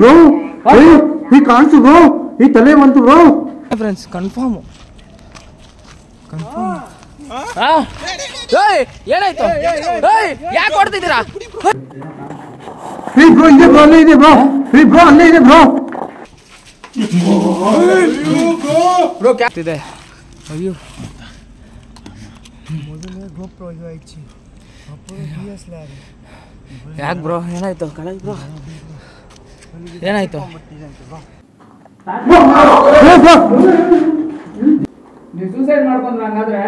Bro ಈ ಕಾಣಿಸು bro ಈ ತಲೆ ಬಂತು ಬ್ರೋ ಫ್ರೆಂಡ್ಸ್ ಕನ್ಫರ್ಮ್ ಏನಾಯ್ತು ಯಾಕೆ ಹೊಡ್ತಿದ್ದೀರಾ ಬ್ರೋ ಇದೆ ಬ್ರೋ ಅಲ್ಲೇ ಇದೆ ಬ್ರೋ ಬ್ರೋ ಅಲ್ಲೇ ಇದೆ ಬ್ರೋ ಬ್ರೋ ಕ್ಯಾಪ್ತಿದೆ ಅಯ್ಯೋ ಯಾಕೆ ಬ್ರೋ ಏನಾಯ್ತು ಕಳಜ್ ಬ್ರೋ ಏನಾಯ್ತು ನೀವು ಸೂಸೈಡ್ ಮಾಡ್ಕೊಂಡ್ರ ಹಂಗಾದ್ರೆ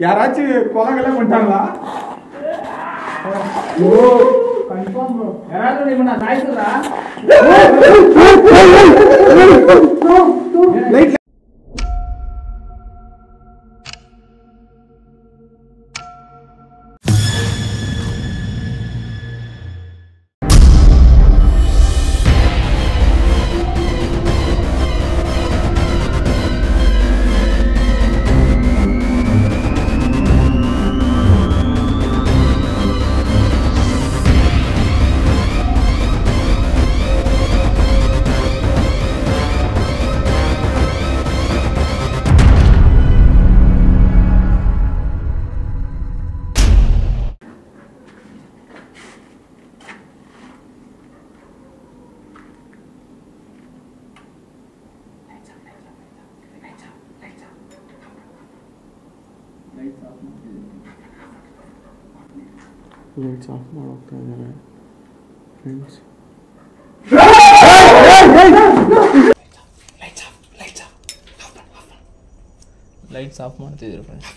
ಯಾರಾಚಿ ಕೊಲಗೆಲ್ಲ ಉಂಟಲ್ಲ ಕನ್ಫರ್ಮ್ ಬ್ರೋ ಯಾರಾದ್ರೂ ನಿಮ್ಮನ್ನ ಸಾಯಿಸಿದ್ರಾ ಲೈಟ್ಸ್ ಆಫ್ ಮಾಡೋಗ್ತಾ ಇದ್ದಾರೆ ಫ್ರೆಂಡ್ಸ್ ಲೈಟ್ಸ್ ಆಫ್ ಮಾಡ್ತಿದ್ರು ಫ್ರೆಂಡ್ಸ್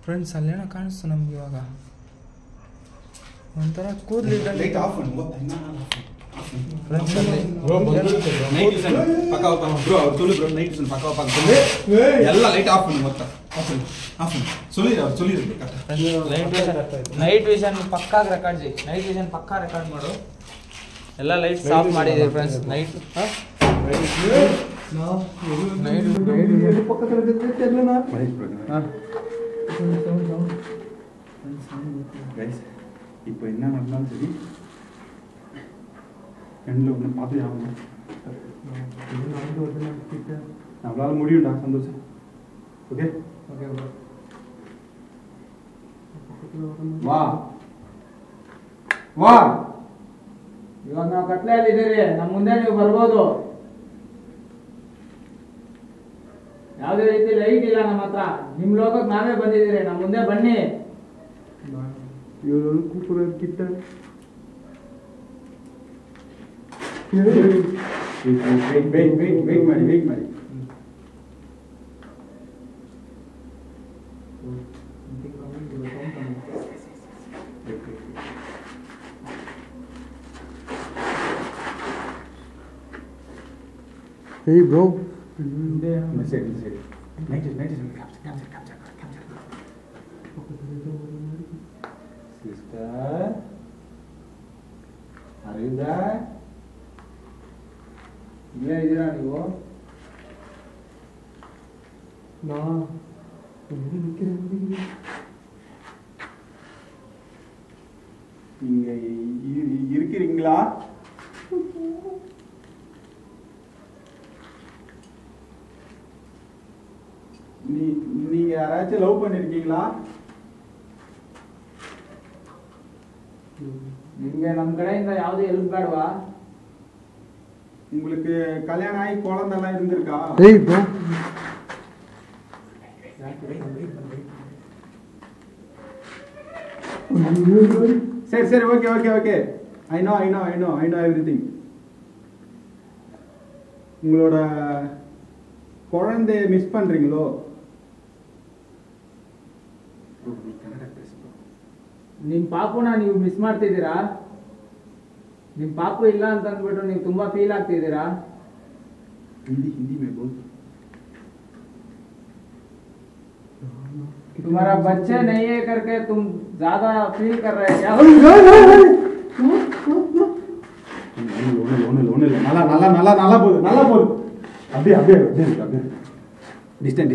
ಫ್ರೆಂಡ್ಸ್ ಅಲ್ಲೇನೋ ಕಾಣಿಸ್ತು ನಮ್ಗೆ ಇವಾಗ ಒಂಥರ ಕೂದಲಿದ್ದ ನೈಟ್ ವಿಷನ್ ಪಕ್ಕಾ ರೆಕಾರ್ಡ್ ನೈಟ್ ವಿಷನ್ ಪಕ್ಕಾ ರೆಕಾರ್ಡ್ ಮಾಡು ಎಲ್ಲ ಲೈಟ್ಸ್ ಆಫ್ ಮಾಡಿದ್ದೀವಿ ಫ್ರೆಂಡ್ಸ್ ನೈಟ್ இப்போ என்ன நடந்தாலும் சரி ரெண்டில் ஒன்று பார்த்து ஆகணும் நம்மளால முடியும்டா சந்தோஷம் ஓகே ஓகே வா வா ಇವಾಗ ನಾವು ಕತ್ಲೆಯಲ್ಲಿ ಇದ್ದೀರಿ ನಮ್ಮ ಮುಂದೆ ನೀವು ಬರ್ಬೋದು ಯಾವುದೇ ರೀತಿ ಲೈಟ್ ಇಲ್ಲ ನಮ್ಮ ಹತ್ರ ನಿಮ್ ಲೋಕಕ್ಕೆ ನಾವೇ ಬಂದಿದ್ದೀರಿ ನಮ್ಮ ಮುಂದೆ ಬನ್ನಿ ಇವರು ಕೂಪುರ ಕಿಟ್ಟ ವೇಟ್ ಮಾಡಿ Hey bro, this side. Night is capture. Sister, are you there? ಇಲ್ಲೇ ಇದ್ದೀರಾ ನೀವು? நீங்க இருக்கிறீங்களா? நீங்க யாராச்சும் லவ் பண்ணிருக்கீங்களா? ನಿಮಗೆ ನಮ್ಮ ಕಡೆಯಿಂದ ಯಾವುದೇ ಹೆಲ್ಪ್ ಬೇಡವಾ? உங்களுக்கு கல்யாணம் ஆகி குழந்தைலாம் இருந்திருக்கா? ஏய் ப்ரோ சரி ஓகே ஐ நோ எவ்ரிதிங். உங்களோட குழந்தைய மிஸ் பண்றீங்களோ? ನಿಮ್ಮ ಪಾಪುನ ನೀವು ಮಿಸ್ ಮಾಡ್ತಿದ್ದೀರಾ? ನಿಮ್ಮ ಪಾಪು ಇಲ್ಲ ಅಂತ ಅಂದ್ಬಿಟ್ಟು ನೀವು ತುಂಬಾ ಫೀಲ್ ಆಗ್ತಿದ್ದೀರಾ? हिंदी में बोल. तुम्हारा बच्चे नहीं है करके तुम ज्यादा फील कर रहे हैं क्या? நல்லா போகுது அப்படியே டிஸ்டன்ஸ்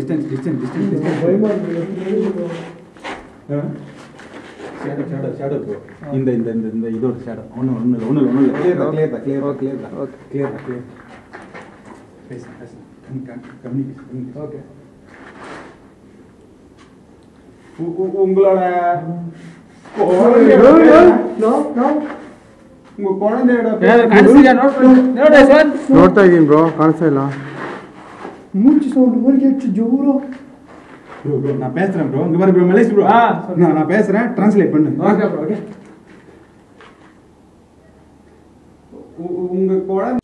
ஷேடோ ப்ரோ இந்த இதோட ஷேடோ ஒன்று கிளியர் ஓகே உங்களோட உங்க குழந்தையோட ನೋಡ್ತಾ ಇದೀನಿ ಬ್ರೋ ಕಾಣಿಸ್ತಾ ಇಲ್ಲ ಮೂಚಿ ಸೌಂಡ್ ವರೆಗೆ ಹೆಚ್ಚು ಜೋರು ப்ரோ நான் பேசுறேன் ப்ரோ இங்க பாரு ப்ரோ மலேஷ் ப்ரோ நான் பேசுறேன் ட்ரான்ஸ்லேட் பண்ணு ஓகே ப்ரோ ஓகே உங்க குழந்தை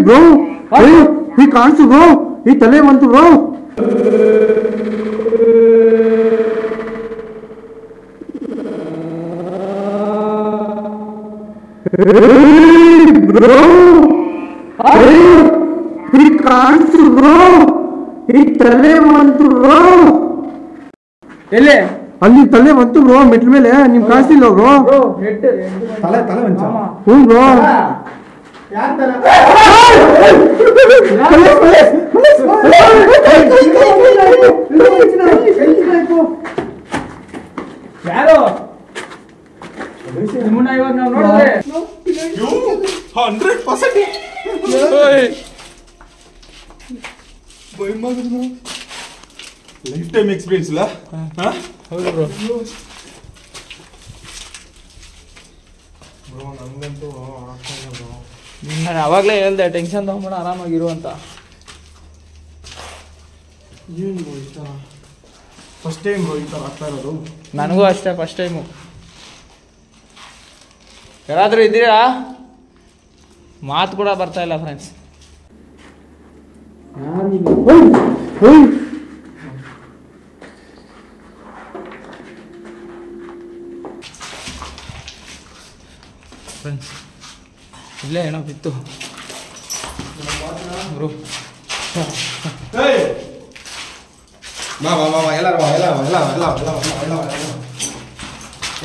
ಬ್ರೋ ಈ ಕಾಣಿಸ್ತು ಬ್ರೋ ಈ ತಲೆ ಬಂತು ಬ್ರೋ ಬ್ರೋ ಈ ಕಾಣಿಸ್ತು ಬ್ರೋ ಈ ತಲೆ ಬಂತು ಬ್ರೋ ಎಲ್ಲಿ ಅಲ್ಲಿ ತಲೆ ಬಂತು ಬ್ರೋ ಮೆಟ್ಲ ಮೇಲೆ ನಿಮ್ ಕಾಣಿಸ್ತಿಲ್ಲ ಬ್ರೋ ತಲೆ ಬಂಚ ಹ್ಞೂ ಬ್ರೋ ಯಾರು ನಿಮ್ಮನ್ನ ಇವಾಗ ನಾವು ನೋಡಿದ್ರೆ 100% ಲೈಫ್ ಟೈಮ್ ಎಕ್ಸ್ಪೀರಿಯನ್ಸ್ ಇಲ್ಲ ಹೌದು ಬ್ರೋ ನಮಗಂತೂ ನಾನು ಅವಾಗಲೇ ಹೇಳ್ದೆ ಟೆನ್ಷನ್ ತಗೊಂಬೇಡ ಆರಾಮಾಗಿರು ಅಂತ ಏನು ಬ್ರೋ ಈ ಥರ ಫಸ್ಟ್ ಟೈಮ್ ಬ್ರೋ ಈ ಥರ ಆಗ್ತಾ ಇರೋದು ನನಗೂ ಅಷ್ಟೇ ಫಸ್ಟ್ ಟೈಮು ಯಾರಾದರೂ ಇದ್ದೀರಾ ಮಾತು ಕೂಡ ಬರ್ತಾ ಇಲ್ಲ ಫ್ರೆಂಡ್ಸ್ ಫ್ರೆಂಡ್ಸ್ ಇಲ್ಲೇ ಏನೋ ಬಿತ್ತು ಬ್ರೋ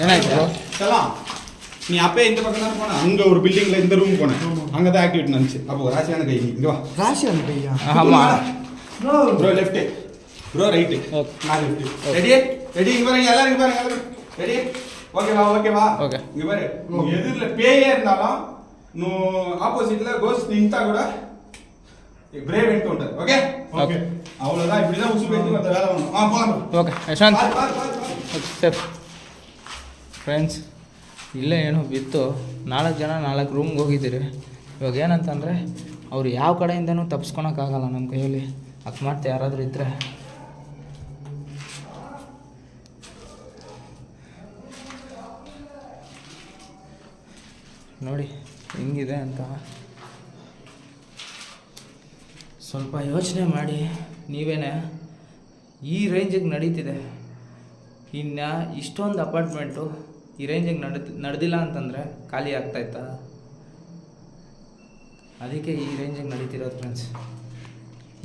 ಏನಾಯ್ತು ಬ್ರೋ நீ அப்பயே இந்த பக்கம் தானே போன அங்க ஒரு பில்டிங்ல இந்த ரூம் போனேன் அங்கதான் ஆக்டிவிட்டி நடந்துச்சு அப்போ ராசியான கை இங்க வா ರಾಶಿ ಅಂತ ஆமா ப்ரோ லெஃப்ட் ப்ரோ ரைட் நான் லெஃப்ட் ரெடி இங்க பாருங்க எல்லாரும் இங்க பாருங்க ரெடி ஓகேவா ஓகே இங்க பாரு எதிரில பேயே இருந்தாலும் நோ ஆப்போசிட்ல கோஸ்ட் நின்ட்டா கூட பிரேவ் என்கவுண்டர் ஓகே ஓகே அவ்வளவுதான் இப்படிதான் உசு பேசி மத்த வேலை பண்ணணும் போலாம் ಓಕೆ ಯಶವಂತ್ ಸರ್ ಫ್ರೆಂಡ್ಸ್ ಇಲ್ಲೇ ಏನೋ ಬಿತ್ತು 4 ಜನ 4 ರೂಮ್ಗೆ ಹೋಗಿದ್ದೀರಿ ಇವಾಗ ಏನಂತಂದರೆ ಅವ್ರು ಯಾವ ಕಡೆಯಿಂದನೂ ತಪ್ಪಿಸ್ಕೊಳಕ್ಕಾಗಲ್ಲ ನಮ್ಮ ಕೈಯಲ್ಲಿ ಅಕಸ್ಮಾತ್ ಯಾರಾದರೂ ಇದ್ದರೆ ನೋಡಿ ಹೆಂಗಿದೆ ಅಂತ ಸ್ವಲ್ಪ ಯೋಚನೆ ಮಾಡಿ ನೀವೇನೆ ಈ ರೇಂಜಿಗೆ ನಡೀತಿದೆ ಇನ್ನು ಇಷ್ಟೊಂದು ಅಪಾರ್ಟ್ಮೆಂಟು ಈ ರೇಂಜಿಗೆ ನಡೆದಿಲ್ಲ ಅಂತಂದರೆ ಖಾಲಿ ಆಗ್ತಾಯಿತ್ತಾ ಅದಕ್ಕೆ ಈ ರೇಂಜಿಗೆ ನಡೀತಿರೋದು ಫ್ರೆಂಡ್ಸ್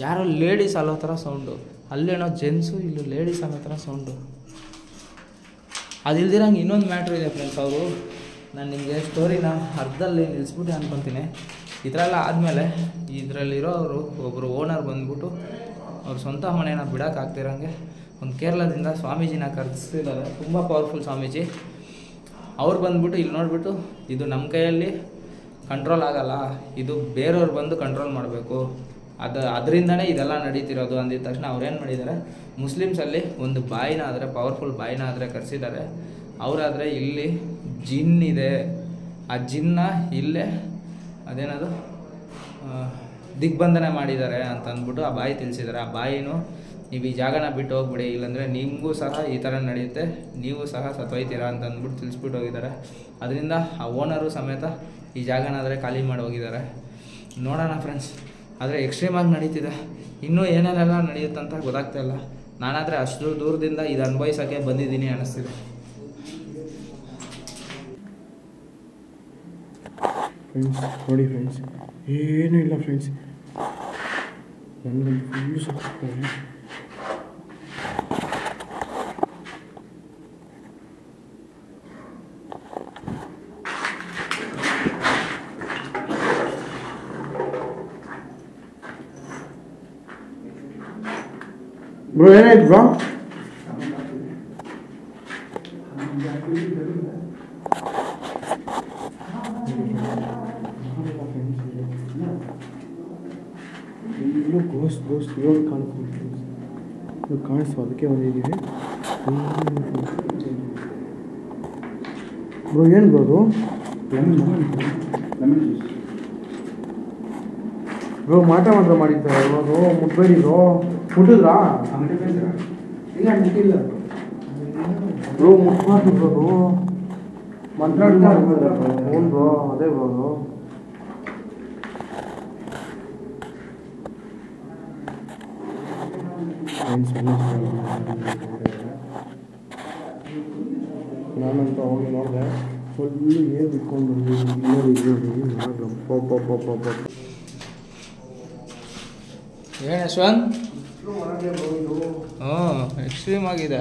ಯಾರೋ ಲೇಡೀಸ್ ಅಲ್ಲೋ ಥರ ಸೌಂಡು ಅಲ್ಲೇನೋ ಜೆಂಟ್ಸು ಇಲ್ಲೂ ಲೇಡೀಸ್ ಅನ್ನೋ ಥರ ಸೌಂಡು ಅದಿಲ್ದಿರಂಗೆ ಇನ್ನೊಂದು ಮ್ಯಾಟ್ರ್ ಇದೆ ಫ್ರೆಂಡ್ಸ್ ಅವರು ನಾನು ನಿಮಗೆ ಸ್ಟೋರಿನ ಅರ್ಧದಲ್ಲಿ ನಿಲ್ಲಿಸ್ಬಿಟ್ಟು ಅನ್ಕೊತೀನಿ ಈ ಥರ ಎಲ್ಲ ಆದಮೇಲೆ ಇದರಲ್ಲಿರೋರು ಒಬ್ಬರು ಓನರ್ ಬಂದ್ಬಿಟ್ಟು ಅವ್ರ ಸ್ವಂತ ಮನೇನ ಬಿಡೋಕ್ಕಾಗ್ತಿರೋಂಗೆ ಒಂದು ಕೇರಳದಿಂದ ಸ್ವಾಮೀಜಿನ ಕರೆಸಿದ್ದಾರೆ ತುಂಬ ಪವರ್ಫುಲ್ ಸ್ವಾಮೀಜಿ ಅವ್ರು ಬಂದ್ಬಿಟ್ಟು ಇಲ್ಲಿ ನೋಡಿಬಿಟ್ಟು ಇದು ನಮ್ಮ ಕೈಯಲ್ಲಿ ಕಂಟ್ರೋಲ್ ಆಗಲ್ಲ ಇದು ಬೇರೆಯವ್ರು ಬಂದು ಕಂಟ್ರೋಲ್ ಮಾಡಬೇಕು ಅದರಿಂದನೇ ಇದೆಲ್ಲ ನಡೀತಿರೋದು ಅಂದಿದ ತಕ್ಷಣ ಅವ್ರೇನು ಮಾಡಿದ್ದಾರೆ ಮುಸ್ಲಿಮ್ಸಲ್ಲಿ ಒಂದು ಬಾಯಿನ ಆದರೆ ಪವರ್ಫುಲ್ ಬಾಯಿನ ಆದರೆ ಕರೆಸಿದ್ದಾರೆ ಅವರಾದರೆ ಇಲ್ಲಿ ಜಿನ್ ಇದೆ ಆ ಜಿನ್ನ ಇಲ್ಲೇ ಅದೇನದು ದಿಗ್ಬಂಧನ ಮಾಡಿದ್ದಾರೆ ಅಂತ ಅಂದ್ಬಿಟ್ಟು ಆ ಬಾಯಿ ತಿಳಿಸಿದ್ದಾರೆ ಆ ಬಾಯಿನೂ ನೀವು ಈ ಜಾಗನ ಬಿಟ್ಟು ಹೋಗ್ಬಿಡಿ ಇಲ್ಲಾಂದರೆ ನಿಮಗೂ ಸಹ ಈ ಥರ ನಡೆಯುತ್ತೆ ನೀವು ಸಹ ಸತ್ತೋಯ್ತೀರಾ ಅಂತ ಅಂದ್ಬಿಟ್ಟು ತಿಳಿಸ್ಬಿಟ್ಟು ಹೋಗಿದ್ದಾರೆ ಅದರಿಂದ ಆ ಓನರು ಸಮೇತ ಈ ಜಾಗನಾದರೆ ಖಾಲಿ ಮಾಡಿ ಹೋಗಿದ್ದಾರೆ ನೋಡೋಣ ಫ್ರೆಂಡ್ಸ್ ಆದರೆ ಎಕ್ಸ್ಟ್ರೀಮಾಗಿ ನಡೀತಿದೆ ಇನ್ನೂ ಏನೇನೆಲ್ಲ ನಡೆಯುತ್ತಂತ ಗೊತ್ತಾಗ್ತಾ ಇಲ್ಲ ನಾನಾದರೆ ಅಷ್ಟು ದೂರದಿಂದ ಇದು ಅನುಭವಿಸೋಕ್ಕೆ ಬಂದಿದ್ದೀನಿ ಅನ್ನಿಸ್ತಿದೆ ಫ್ರೆಂಡ್ಸ್ ನೋಡಿ ಫ್ರೆಂಡ್ಸ್, ಏನೂ ಇಲ್ಲ ಫ್ರೆಂಡ್ಸ್. ನನಗೆ ಫುಲ್ಲು ಸಕ್ಕಾಗ್ತದೆ. ಬ್ರೋ ಏನಾಯ್ತು ಬ್ರೋ? ಇಲ್ಲೂ ಗೋಸ್ಟ್ ಇವಾಗ ಕಾಣಿಸ್ತು, ಅದಕ್ಕೆ ಬಂದಿದ್ದೀವಿ. ಬ್ರೋ ಏನು ಬ್ರೋ ಅದು? ಬ್ರೋ ಮಾತ್ರ ಮಾಡಿದ್ದಾರೆ ಇವಾಗ. ಮುಟ್ಬೇಡಿ ಬ್ರೋ. ಮುಟ್ಟಿದ್ರಾ? ಇಲ್ಲ ಮುಟ್ಟಿಲ್ಲ ಬ್ರೋ. ಮುಟ್ಬಾರ್ದು ಬ್ರೋ. ಮಾತಾಡ್ತಾರೆ. ಹ್ಞೂ ಬ್ರೋ, ಅದೇ ಬ್ರೋ. ನಾನಂತೂ ಅವಾಗ ನೋಡಿದೆ, ಫುಲ್ಲು ನೀರು ಬಿಟ್ಕೊಂಡು ಏನು ಯಶವಂತ್? ಎಕ್ಸ್ಟ್ರೀಮ್ ಆಗಿದೆ.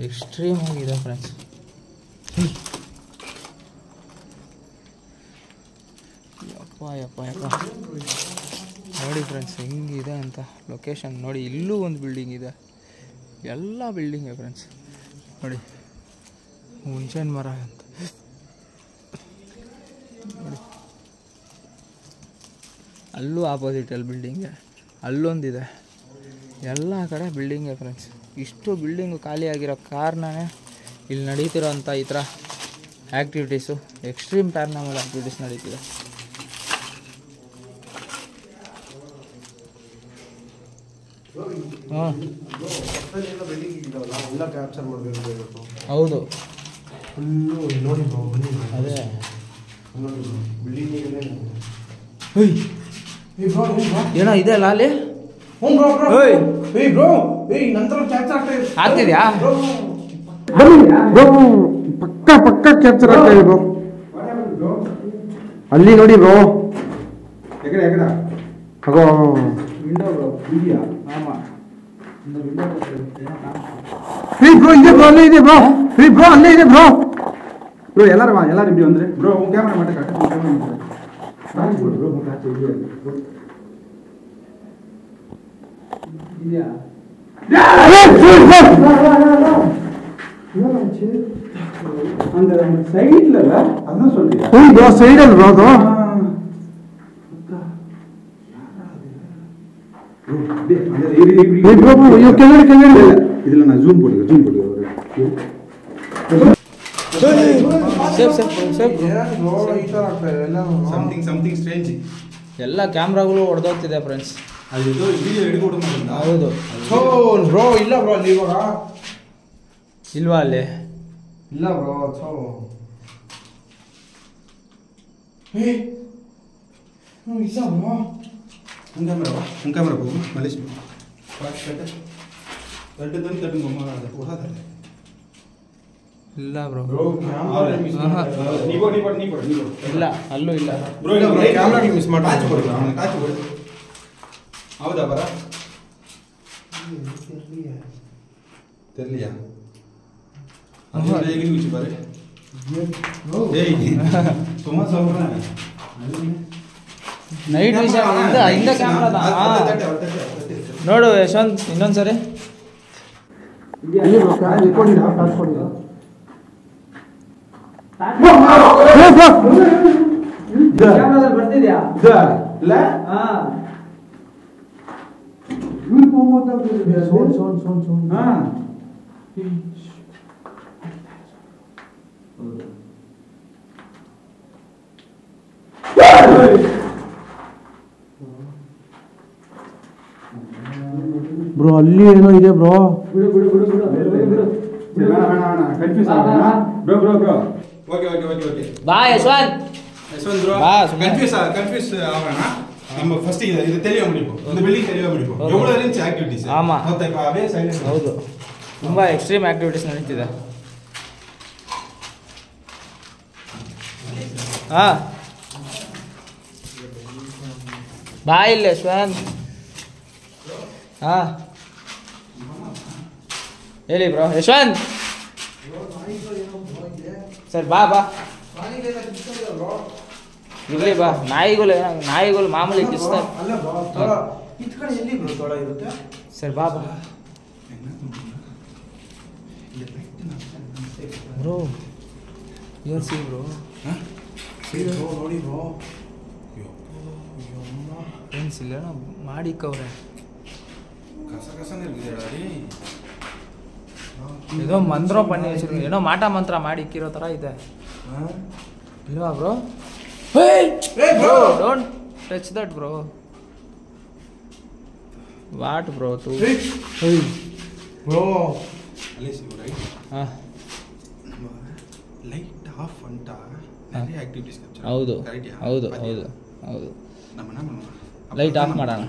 ಎಕ್ಸ್ಟ್ರೀಮ್ ಆಗಿದೆ ಫ್ರೆಂಡ್ಸ್. ಯಪ್ಪ ನೋಡಿ ಫ್ರೆಂಡ್ಸ್ ಹೆಂಗಿದೆ ಅಂತ ಲೊಕೇಶನ್ ನೋಡಿ. ಇಲ್ಲೂ ಒಂದು ಬಿಲ್ಡಿಂಗ್ ಇದೆ, ಎಲ್ಲ ಬಿಲ್ಡಿಂಗೇ ಫ್ರೆಂಡ್ಸ್ ನೋಡಿ. ಹುಣಸೆಹಣ್ಣು ಮರ ಅಂತ ನೋಡಿ. ಅಲ್ಲೂ ಆಪೋಸಿಟಲ್ಲಿ ಬಿಲ್ಡಿಂಗೆ, ಅಲ್ಲೊಂದಿದೆ, ಎಲ್ಲ ಕಡೆ ಬಿಲ್ಡಿಂಗೇ ಫ್ರೆಂಡ್ಸ್. ಇಷ್ಟು ಬಿಲ್ಡಿಂಗು ಖಾಲಿಯಾಗಿರೋ ಕಾರಣನೇ ಇಲ್ಲಿ ನಡೀತಿರೋಂಥ ಈ ಥರ ಆ್ಯಕ್ಟಿವಿಟೀಸು, ಎಕ್ಸ್ಟ್ರೀಮ್ ಪ್ಯಾರನಾರ್ಮಲ್ ಆ್ಯಕ್ಟಿವಿಟೀಸ್ ನಡೀತಿದೆ. ಹಾಂ ಹೌದು ಫುಲ್ಲು ನೋಡಿ ಬ್ರೋ. ಅದೇ ಏನೋ ಇದೆ ಅಲ್ಲ ಅಲ್ಲಿ. ಆಗ್ತಿದ್ಯಾ? ಪಕ್ಕ ಕ್ಯಾಪ್ಚರ್ ಆಗ್ತಾ ಇದೆ ಬ್ರೋ. ಅಲ್ಲಿ ನೋಡಿ ಬ್ರೋ. ಅಗೋ ವಿಂಡೋ ಬ್ರೋ ಇದೆಯಾ? ಬ್ರೋ ಇದೆ ಬ್ರೋ, ಅಲ್ಲೇ ಇದೆ ಬ್ರೋ. ಬ್ರೋ ಅಲ್ಲೇ ಇದೆ ಬ್ರೋ. ಬ್ರೋ ಎಲ್ಲರೂ ಇಬ್ಬರು ಅಂದ್ರೆ ಬ್ರೋ ಕ್ಯಾಮ್ರಾ ಮಾಡಿ அந்த சைடுல அதான் சொல்றீங்க. ஓய் ப்ரோ சைடுல ப்ரோ அது. ப்ரோ ப்ரோ யூ கேமரா இதுல நான் ஜூம் போடுங்க ಸಮಥಿಂಗ್ ಸ್ಟ್ರೇಂಜ್. ಎಲ್ಲ ಕ್ಯಾಮ್ರಾಗಳು ಹೊಡೆದೋಗ್ತಿದೆ ಫ್ರೆಂಡ್ಸ್. ಅದು ವಿಡಿಯೋ ಹಿಡ್ಕೊಡು. ಹೌದು ಬ್ರೋ. ಇಲ್ಲ ಬ್ರೋ ಅಲ್ಲಿ ಇವಾಗ ಇಲ್ವಾ ಅಲ್ಲಿ? ಇಲ್ಲ ಬ್ರೋ. ಇಲ್ಲ ಬ್ರೋ. un camera போகும் மலேஷ் தட்டு போகாத. ಇಲ್ಲ ಬ್ರೋ. ಇಲ್ಲ ಅಲ್ಲೂ ಇಲ್ಲ ಬ್ರೋ. ಕ್ಯಾಮ್ರಾ ಮಿಸ್ ಮಾಡಿ ಕಾಚು ಕೊಡು. ಹೌದಾ ಬರ ತೆರ್ಲಿಯಾ ಹೇಗೆ ಕುಚಿ ಬಾರೆ ತುಂಬಾ ಸೌಂಡ್ ನೈಟ್ ವಿಷನ್ ಇಂದ ಕ್ಯಾಮ್ರಾದ ನೋಡು ಯಶವಂತ್ ಇನ್ನೊಂದ್ಸರಿ. ಬರ್ತಿದ್ಯಾ? ಬ್ರೋ ಅಲ್ಲಿ ಏನೋ ಇದೆ ಬ್ರೋ. ಬಾ ಯಶವಂತ್ ಬ್ರೋ. கன்ஃபியூஸ் ஆவறனா நம்ம ஃபர்ஸ்ட் இது தெரிய முடியும். இந்த பில்டிங் தெரிய முடியும். எவ்வளவு ரேஞ்ச் ஆக்டிவிட்டீஸ். ஆமா. மொத்த அப்படியே சைலன்ட். ಹೌದು ತುಂಬ ಎಕ್ಸ್ಟ್ರೀಮ್ ಆ್ಯಕ್ಟಿವಿಟೀಸ್ ನಡೀತಿದೆ. ಹಾಂ ಬಾ ಇಲ್ಲಿ ಯಶವಂತ್. ಹಾಂ ಹೇಳಿ ಬ್ರೋ. ಯಶವಂತ್ ಸರ್ ಬಾ ಇರಲಿ ಬಾ. ನಾಯಿಗಳು ಮಾಮೂಲಿ ಕಿಸ್ತಾರೆ ಸರ್. ಬಾ ಬ್ರೋ ಏನು ಸಿ ಬ್ರೋ ನೋಡಿ ಬ್ರೋ ಫ್ರೆಂಡ್ಸ್ ಇಲ್ಲ ಮಾಡಿಕ್ಕವ್ರೆ. ಏನೋ ಮಂತ್ರ ಬನ್ನಿ ಏನೋ ಮಾಟ ಮಂತ್ರ ಮಾಡಿ ಇಕ್ಕಿರೋ ಥರ ಇದೆ ಇಲ್ವಾ bro? Don't touch that bro. What bro ತು ಬ್ರೋ ಹಾಂ ಲೈಟ್ ಆಫ್ ಅಂತ நிறைய ಆಕ್ಟಿವಿಟೀಸ್ ಹೌದು ಲೈಟ್ ಆಫ್ ಮಾಡೋಣ.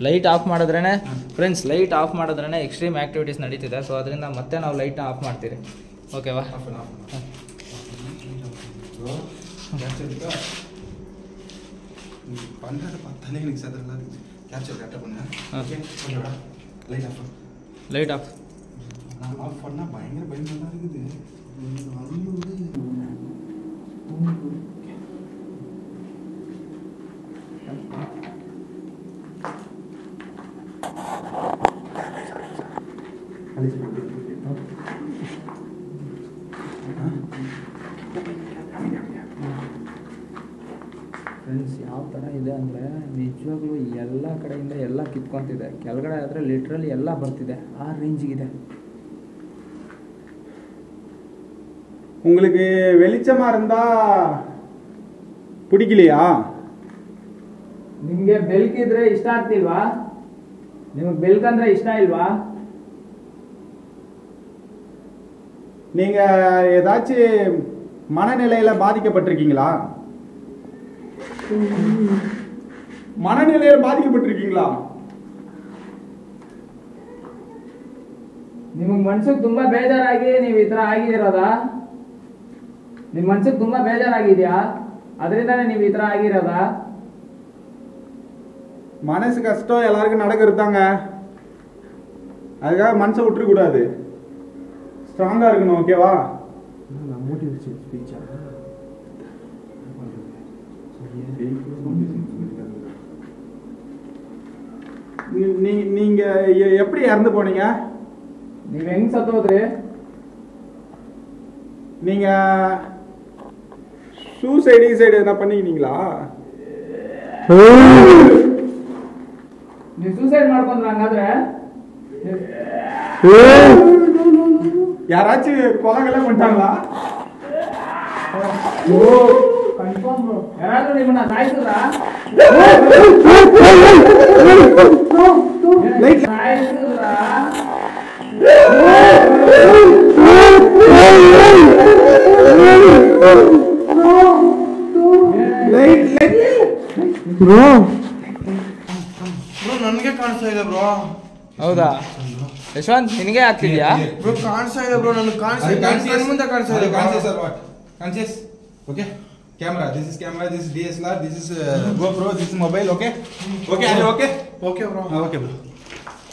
ಲೈಟ್ ಆಫ್ ಮಾಡಿದ್ರೇ ಫ್ರೆಂಡ್ಸ್, ಲೈಟ್ ಆಫ್ ಮಾಡಿದ್ರೇ ಎಕ್ಸ್ಟ್ರೀಮ್ ಆ್ಯಕ್ಟಿವಿಟೀಸ್ ನಡೀತಿದೆ. ಸೊ ಅದರಿಂದ ಮತ್ತೆ ನಾವು ಲೈಟ್ನ ಆಫ್ ಮಾಡ್ತೀರಿ. ಓಕೆವಾ? ಲೈಟ್ ஆஃப் ஆஃப் பண்ணா பயங்கர பயமா இருக்குது. ಫ್ರೆಂಡ್ಸ್ ಯಾವ ಥರ ಇದೆ ಅಂದರೆ ನಿಜವಾಗ್ಲೂ ಎಲ್ಲ ಕಡೆಯಿಂದ ಎಲ್ಲ ಕಿತ್ಕೊತಿದೆ. ಕೆಳಗಡೆ ಆದರೆ ಲಿಟ್ರಲಿ ಎಲ್ಲ ಬರ್ತಿದೆ. ಆ ರೇಂಜಿಗಿದೆ. உங்களுக்கு வெளிச்சமா இருந்தா பிடிக்கலையா? ನಿಮಗೆ ಬೆಳಕಿದ್ರೆ ಇಷ್ಟ ಆಗ್ತಿಲ್ವಾ? ನಿಮಗೆ ಬೆಳಕಂದ್ರೆ ಇಷ್ಟ ಇಲ್ವಾ? நீங்க ஏதாச்சும் மனநிலையில பாதிக்கப்பட்டிருக்கீங்களா? மனநிலையில பாதிக்கப்பட்டிருக்கீங்களா? ನಿಮಗೆ ಮನ್ಸಿಗೆ ತುಂಬಾ ಬೇಜಾರಾಗಿ ನೀವು ಈ ಥರ ಆಗಿರೋದಾ? ನಿಮ್ಮ ಮನ್ಸಿಗೆ ತುಂಬಾ ಬೇಜಾರಾಗಿದೆಯಾ? ಅದರಿಂದಾನೇ ನೀವು ಈ ಥರ ಆಗಿರೋದಾ? மனசு கஷ்டம் எல்லாருக்கும் நடக்கிறதாங்க. அதுக்காக மனசை விட்டுற கூடாது. ஸ்ட்ராங்கா இருக்கணும். ஓகேவா? மோட்டிவேஷன் ஸ்பீச்சா நீங்க எப்படி இறந்து போனீங்க? நீங்க ಹೆಂಗ್ ಸತ್ತೋದ್ರಿ? நீங்க சூசைடு என்ன பண்ணிட்டீங்களா? ನೀವು ಸೂಸೈಡ್ ಮಾಡ್ಕೊಂಡ್ರ? ಹಂಗಾದ್ರೆ யாராச்சும் கொலைகளை பண்ணிட்டாங்களா? Confirm bro. ಯಾರಾದ್ರೂ ನಿಮ್ಮನ್ನ ಸಾಯಿಸಿದ್ರಾ? ನನಗೆ ಕಾಣಿಸ್ತಾ ಇದೆ ಬ್ರೋ. ಹೌದಾ ಯಶವಂತ್, ನಿನಗೆ ಆಗ್ತಿದ್ಯಾ? ಬ್ರೋ ಕಾಣಿಸ್ತಾ ಇದೆ ಬ್ರೋ. ನನಗೆ ಕಾಣಿಸ್ತಾ ಇದೆ. ಮುಂದೆ ಕಾಣಿಸ್ತಾ ಇದೆ. ಕಾಣಿಸ್ತಾ sir. What conscious? Okay. Camera, this is DSLR, this is GoPro, this is mobile. Okay are you okay bro? Okay bro.